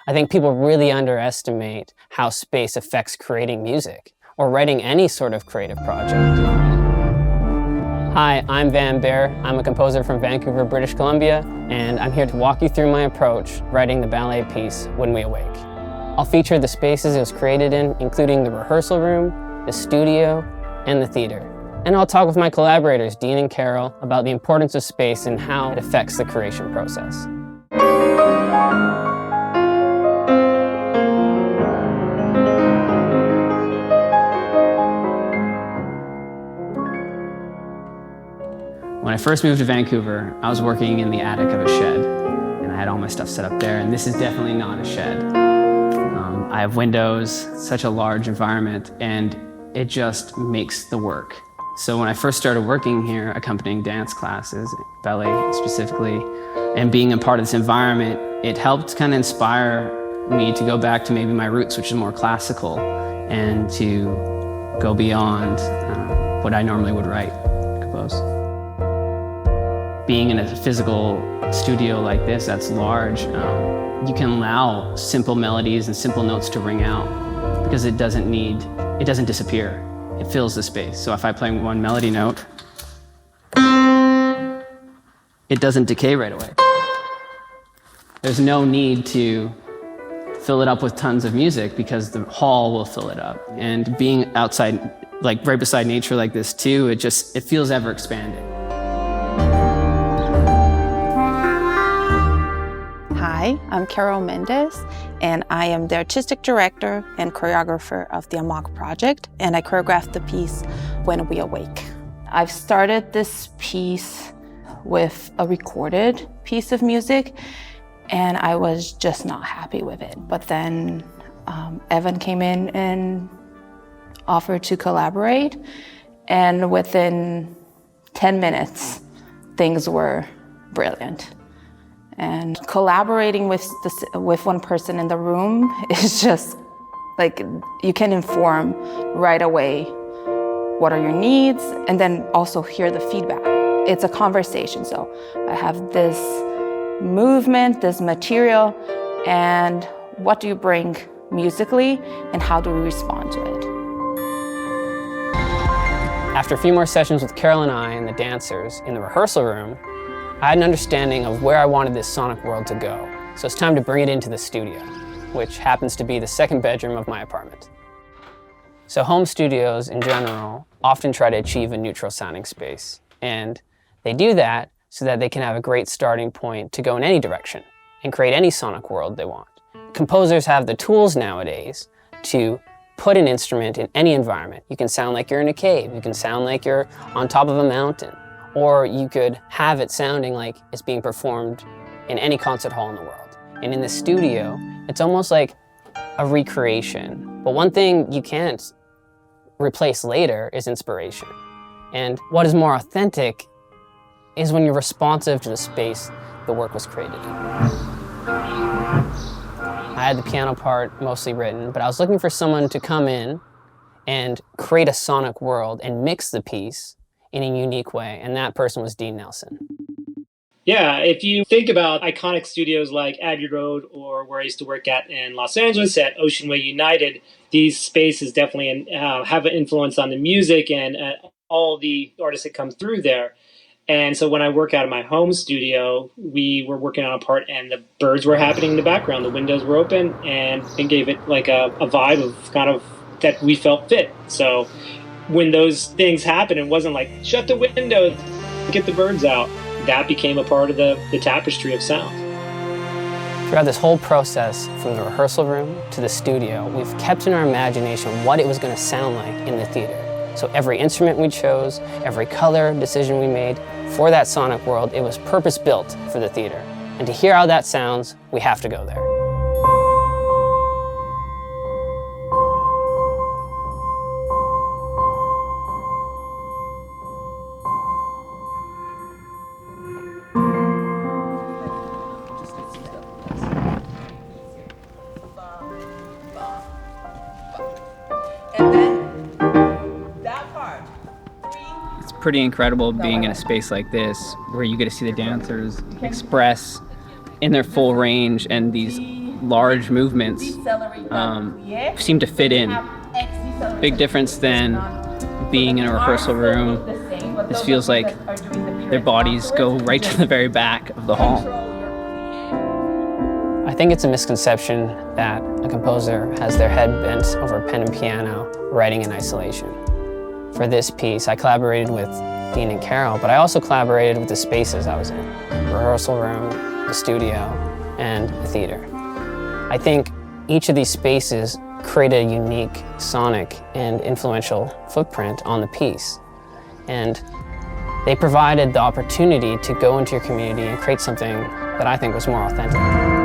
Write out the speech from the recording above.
I think people really underestimate how space affects creating music or writing any sort of creative project. Hi, I'm Van Bear. I'm a composer from Vancouver, British Columbia, and I'm here to walk you through my approach writing the ballet piece, When We Awake. I'll feature the spaces it was created in, including the rehearsal room, the studio, and the theater. And I'll talk with my collaborators, Dean and Carol, about the importance of space and how it affects the creation process. When I first moved to Vancouver, I was working in the attic of a shed, and I had all my stuff set up there, and this is definitely not a shed. I have windows, such a large environment, and it just makes the work. So when I first started working here, accompanying dance classes, ballet specifically, and being a part of this environment, it helped kind of inspire me to go back to maybe my roots, which is more classical, and to go beyond what I normally would write, compose. Being in a physical studio like this that's large, you can allow simple melodies and simple notes to ring out because it doesn't disappear. It fills the space. So if I play one melody note, it doesn't decay right away. There's no need to fill it up with tons of music because the hall will fill it up. And being outside, like right beside nature like this too, it feels ever expanding. Hi, I'm Carol Mendes, and I am the artistic director and choreographer of the Amok Project, and I choreographed the piece When We Awake. I've started this piece with a recorded piece of music, and I was just not happy with it. But then Evan came in and offered to collaborate, and within 10 minutes, things were brilliant. And collaborating with one person in the room is just like, you can inform right away what are your needs, and then also hear the feedback. It's a conversation, so I have this movement, this material, and what do you bring musically, and how do we respond to it? After a few more sessions with Carol and I and the dancers in the rehearsal room, I had an understanding of where I wanted this sonic world to go. So it's time to bring it into the studio, which happens to be the second bedroom of my apartment. So home studios in general often try to achieve a neutral sounding space. And they do that so that they can have a great starting point to go in any direction and create any sonic world they want. Composers have the tools nowadays to put an instrument in any environment. You can sound like you're in a cave. You can sound like you're on top of a mountain. Or you could have it sounding like it's being performed in any concert hall in the world. And in the studio, it's almost like a recreation. But one thing you can't replace later is inspiration. And what is more authentic is when you're responsive to the space the work was created in. I had the piano part mostly written, but I was looking for someone to come in and create a sonic world and mix the piece in a unique way, and that person was Dean Nelson. Yeah, if you think about iconic studios like Abbey Road or where I used to work at in Los Angeles at Ocean Way United, these spaces definitely have an influence on the music and all the artists that come through there. And so when I work out of my home studio, we were working on a part and the birds were happening in the background. The windows were open and it gave it like a vibe of kind of that we felt fit. So when those things happen, it wasn't like, shut the window, get the birds out. That became a part of the tapestry of sound. Throughout this whole process, from the rehearsal room to the studio, we've kept in our imagination what it was going to sound like in the theater. So every instrument we chose, every color decision we made for that sonic world, it was purpose-built for the theater. And to hear how that sounds, we have to go there. Pretty incredible being in a space like this where you get to see the dancers express in their full range and these large movements seem to fit in. Big difference than being in a rehearsal room. This feels like their bodies go right to the very back of the hall. I think it's a misconception that a composer has their head bent over a pen and piano, writing in isolation. For this piece, I collaborated with Dean and Carol, but I also collaborated with the spaces I was in, the rehearsal room, the studio, and the theater. I think each of these spaces create a unique sonic and influential footprint on the piece. And they provided the opportunity to go into your community and create something that I think was more authentic.